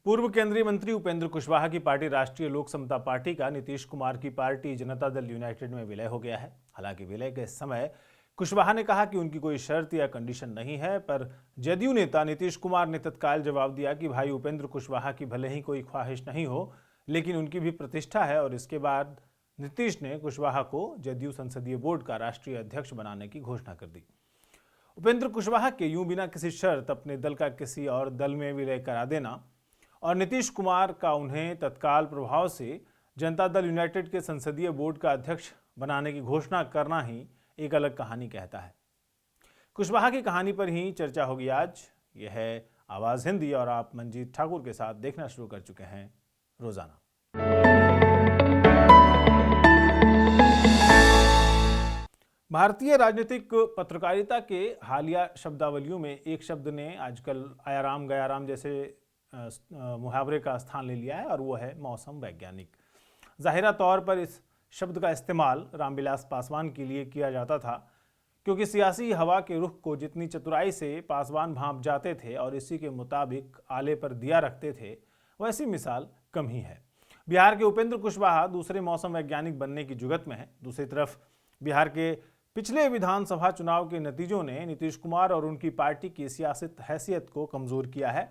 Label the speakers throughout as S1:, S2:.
S1: पूर्व केंद्रीय मंत्री उपेंद्र कुशवाहा की पार्टी राष्ट्रीय लोक समता पार्टी का नीतीश कुमार की पार्टी जनता दल यूनाइटेड में विलय हो गया है। हालांकि विलय के समय कुशवाहा ने कहा कि उनकी कोई शर्त या कंडीशन नहीं है, पर जदयू नेता नीतीश कुमार ने तत्काल जवाब दिया कि भाई उपेंद्र कुशवाहा की भले ही कोई ख्वाहिश नहीं हो, लेकिन उनकी भी प्रतिष्ठा है। और इसके बाद नीतीश ने कुशवाहा को जदयू संसदीय बोर्ड का राष्ट्रीय अध्यक्ष बनाने की घोषणा कर दी। उपेंद्र कुशवाहा के यूं बिना किसी शर्त अपने दल का किसी और दल में विलय करा देना और नीतीश कुमार का उन्हें तत्काल प्रभाव से जनता दल यूनाइटेड के संसदीय बोर्ड का अध्यक्ष बनाने की घोषणा करना ही एक अलग कहानी कहता है। कुशवाहा की कहानी पर ही चर्चा होगी आज। यह है आवाज हिंदी और आप मंजीत ठाकुर के साथ देखना शुरू कर चुके हैं रोजाना। भारतीय राजनीतिक पत्रकारिता के हालिया शब्दावलियों में एक शब्द ने आजकल आया राम गया राम जैसे मुहावरे का स्थान ले लिया है और वो है मौसम वैज्ञानिक। जाहिरा तौर पर इस शब्द का इस्तेमाल रामविलास पासवान के लिए किया जाता था, क्योंकि सियासी हवा के रुख को जितनी चतुराई से पासवान भांप जाते थे और इसी के मुताबिक आले पर दिया रखते थे, वैसी मिसाल कम ही है। बिहार के उपेंद्र कुशवाहा दूसरे मौसम वैज्ञानिक बनने की जुगत में है। दूसरी तरफ बिहार के पिछले विधानसभा चुनाव के नतीजों ने नीतीश कुमार और उनकी पार्टी की सियासत हैसियत को कमजोर किया है।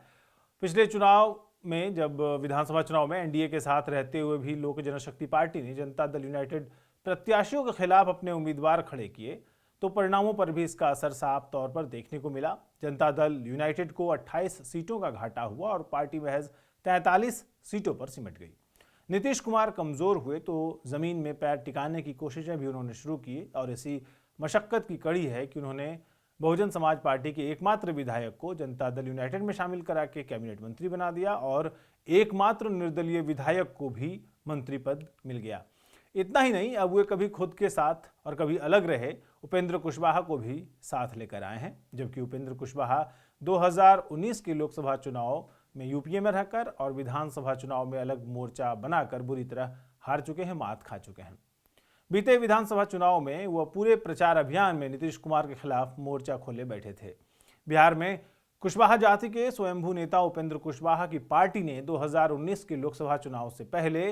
S1: पिछले चुनाव में जब विधानसभा चुनाव में एनडीए के साथ रहते हुए भी लोक जनशक्ति पार्टी ने जनता दल यूनाइटेड प्रत्याशियों के खिलाफ अपने उम्मीदवार खड़े किए, तो परिणामों पर भी इसका असर साफ तौर पर देखने को मिला। जनता दल यूनाइटेड को 28 सीटों का घाटा हुआ और पार्टी महज 43 सीटों पर सिमट गई। नीतीश कुमार कमजोर हुए तो जमीन में पैर टिकाने की कोशिशें भी उन्होंने शुरू की और इसी मशक्कत की कड़ी है कि उन्होंने बहुजन समाज पार्टी के एकमात्र विधायक को जनता दल यूनाइटेड में शामिल करा के कैबिनेट मंत्री बना दिया और एकमात्र निर्दलीय विधायक को भी मंत्री पद मिल गया। इतना ही नहीं, अब वे कभी खुद के साथ और कभी अलग रहे उपेंद्र कुशवाहा को भी साथ लेकर आए हैं। जबकि उपेंद्र कुशवाहा 2019 के लोकसभा चुनाव में यूपीए में रहकर और विधानसभा चुनाव में अलग मोर्चा बनाकर बुरी तरह हार चुके हैं, मात खा चुके हैं। बीते विधानसभा चुनाव में वह पूरे प्रचार अभियान में नीतीश कुमार के खिलाफ मोर्चा खोले बैठे थे। बिहार में कुशवाहा जाति के स्वयंभू नेता उपेंद्र कुशवाहा की पार्टी ने 2019 के लोकसभा चुनाव से पहले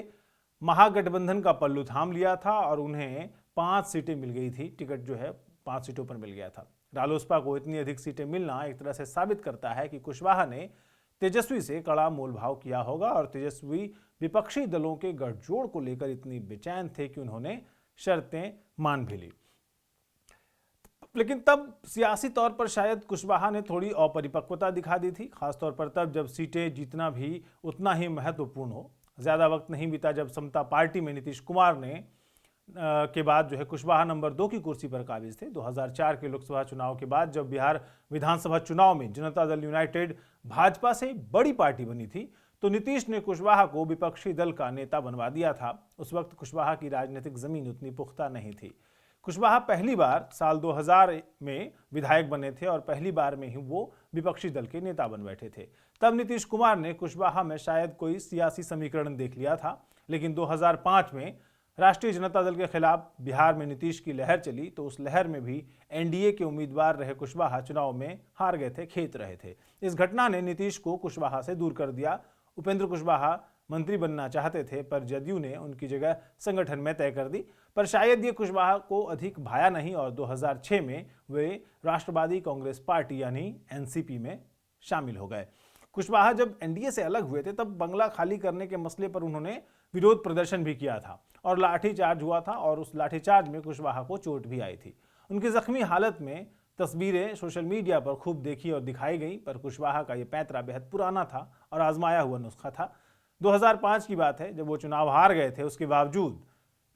S1: महागठबंधन का पल्लू थाम लिया था और उन्हें 5 सीटें मिल गई थी। टिकट जो है 5 सीटों पर मिल गया था। रालोसपा को इतनी अधिक सीटें मिलना एक तरह से साबित करता है कि कुशवाहा ने तेजस्वी से कड़ा मोलभाव किया होगा और तेजस्वी विपक्षी दलों के गठजोड़ को लेकर इतनी बेचैन थे कि उन्होंने शर्तें मान भी ली। लेकिन तब सियासी तौर पर शायद कुशवाहा ने थोड़ी अपरिपक्वता दिखा दी थी, खासतौर पर तब जब सीटें जीतना भी उतना ही महत्वपूर्ण हो। ज्यादा वक्त नहीं बीता जब समता पार्टी में नीतीश कुमार ने के बाद जो है कुशवाहा नंबर 2 की कुर्सी पर काबिज थे। 2004 के लोकसभा चुनाव के बाद जब बिहार विधानसभा चुनाव में जनता दल यूनाइटेड भाजपा से बड़ी पार्टी बनी थी, तो नीतीश ने कुशवाहा को विपक्षी दल का नेता बनवा दिया था। उस वक्त कुशवाहा की राजनीतिक जमीन उतनी पुख्ता नहीं थी। कुशवाहा पहली बार साल 2000 में विधायक बने थे और पहली बार में ही वो विपक्षी दल के नेता बन बैठे थे। तब नीतीश कुमार ने कुशवाहा में शायद कोई सियासी समीकरण देख लिया था, लेकिन 2005 में राष्ट्रीय जनता दल के खिलाफ बिहार में नीतीश की लहर चली, तो उस लहर में भी एनडीए के उम्मीदवार रहे कुशवाहा चुनाव में हार गए थे, खेत रहे थे। इस घटना ने नीतीश को कुशवाहा से दूर कर दिया। उपेंद्र कुशवाहा मंत्री बनना चाहते थे, पर जदयू ने उनकी जगह संगठन में तय कर दी। पर शायद ये कुशवाहा को अधिक भाया नहीं और 2006 में वे राष्ट्रवादी कांग्रेस पार्टी यानी एनसीपी में शामिल हो गए। कुशवाहा जब एनडीए से अलग हुए थे, तब बंगला खाली करने के मसले पर उन्होंने विरोध प्रदर्शन भी किया था और लाठीचार्ज हुआ था और उस लाठीचार्ज में कुशवाहा को चोट भी आई थी। उनकी जख्मी हालत में तस्वीरें सोशल मीडिया पर खूब देखी और दिखाई गई, पर कुशवाहा का यह पैंतरा बेहद पुराना था और आजमाया हुआ नुस्खा था। 2005 की बात है, जब वो चुनाव हार गए थे, उसके बावजूद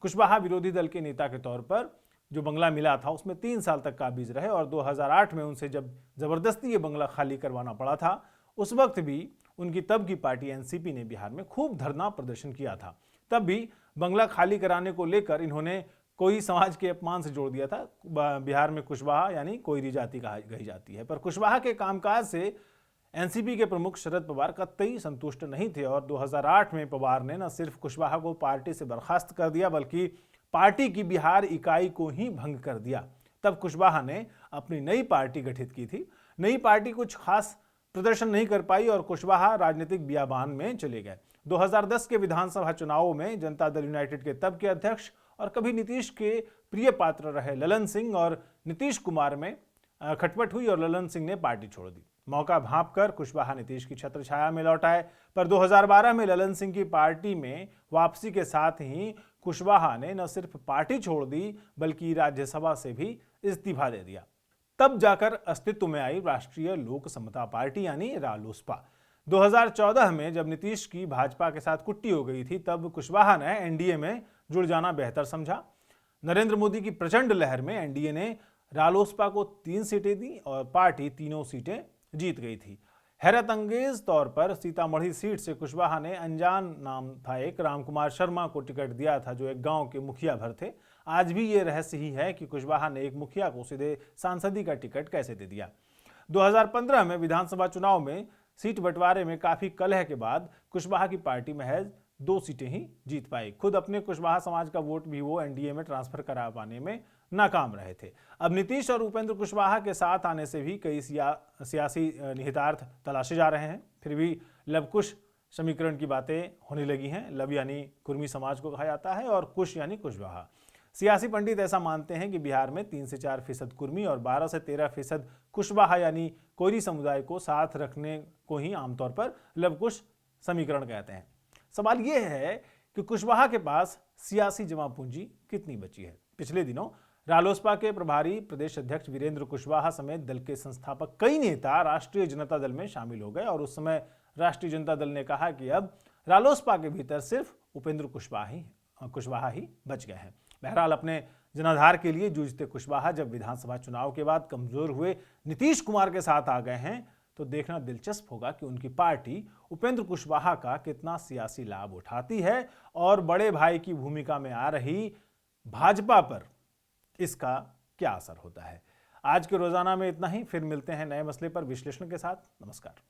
S1: कुशवाहा विरोधी दल के नेता के तौर पर जो बंगला मिला था उसमें 3 साल तक काबिज रहे और 2008 में उनसे जब जबरदस्ती ये बंगला खाली करवाना पड़ा था, उस वक्त भी उनकी तब की पार्टी एनसीपी ने बिहार में खूब धरना प्रदर्शन किया था। तब भी बंगला खाली कराने को लेकर इन्होंने कोई समाज के अपमान से जोड़ दिया था। बिहार में कुशवाहा यानी कोयरी जाति कही जाती है। पर कुशवाहा के कामकाज से एनसीपी के प्रमुख शरद पवार कतई संतुष्ट नहीं थे और 2008 में पवार ने न सिर्फ कुशवाहा को पार्टी से बर्खास्त कर दिया, बल्कि पार्टी की बिहार इकाई को ही भंग कर दिया। तब कुशवाहा ने अपनी नई पार्टी गठित की थी। नई पार्टी कुछ खास प्रदर्शन नहीं कर पाई और कुशवाहा राजनीतिक बियाबान में चले गए। 2010 के विधानसभा चुनावों में जनता दल यूनाइटेड के तब के अध्यक्ष और कभी नीतीश के प्रिय पात्र रहे ललन सिंह और नीतीश कुमार में खटपट हुई और ललन सिंह ने पार्टी छोड़ दी। मौका भांपकर कुशवाहा नीतीश की छत्र छाया में लौट आए, पर 2012 में ललन सिंह की पार्टी में वापसी के साथ ही कुशवाहा ने न सिर्फ पार्टी छोड़ दी बल्कि राज्यसभा से भी इस्तीफा दे दिया। तब जाकर अस्तित्व में आई राष्ट्रीय लोक समता पार्टी यानी रालोसपा। 2014 में जब नीतीश की भाजपा के साथ कुट्टी हो गई थी, तब कुशवाहा ने एनडीए में जुड़ जाना बेहतर समझा। नरेंद्र मोदी की प्रचंड लहर में एनडीए ने रालोसपा को 3 सीटें दी और पार्टी तीनों सीटें जीत गई थी। हैरत अंगेज तौर पर सीतामढ़ी सीट से कुशवाहा ने अनजान नाम था एक रामकुमार शर्मा को टिकट दिया था, जो एक गांव के मुखिया भर थे। आज भी ये रहस्य ही है कि कुशवाहा ने एक मुखिया को सीधे सांसदी का टिकट कैसे दे दिया। 2015 में विधानसभा चुनाव में सीट बंटवारे में काफी कलह के बाद कुशवाहा की पार्टी महज 2 सीटें ही जीत पाई। खुद अपने कुशवाहा समाज का वोट भी वो एनडीए में ट्रांसफर करा पाने में नाकाम रहे थे। अब नीतीश और उपेंद्र कुशवाहा के साथ आने से भी कई सियासी निहितार्थ तलाशे जा रहे हैं। फिर भी लव कुश समीकरण की बातें होने लगी हैं। लव यानी कुर्मी समाज को कहा जाता है और कुश यानी कुशवाहा। सियासी पंडित ऐसा मानते हैं कि बिहार में 3 से 4% कुर्मी और 12 से 13% कुशवाहा यानी कोयरी समुदाय को साथ रखने को ही आमतौर पर लव कुश समीकरण कहते हैं। सवाल यह है कि कुशवाहा के पास सियासी जमा पूंजी कितनी बची है। पिछले दिनों रालोसपा के प्रभारी प्रदेश अध्यक्ष वीरेंद्र कुशवाहा समेत दल के संस्थापक कई नेता राष्ट्रीय जनता दल में शामिल हो गए और उस समय राष्ट्रीय जनता दल ने कहा कि अब रालोसपा के भीतर सिर्फ उपेंद्र कुशवाहा ही बच गए हैं। बहरहाल अपने जनाधार के लिए जूझते कुशवाहा जब विधानसभा चुनाव के बाद कमजोर हुए नीतीश कुमार के साथ आ गए हैं, तो देखना दिलचस्प होगा कि उनकी पार्टी उपेंद्र कुशवाहा का कितना सियासी लाभ उठाती है और बड़े भाई की भूमिका में आ रही भाजपा पर इसका क्या असर होता है। आज के रोजाना में इतना ही। फिर मिलते हैं नए मसले पर विश्लेषण के साथ। नमस्कार।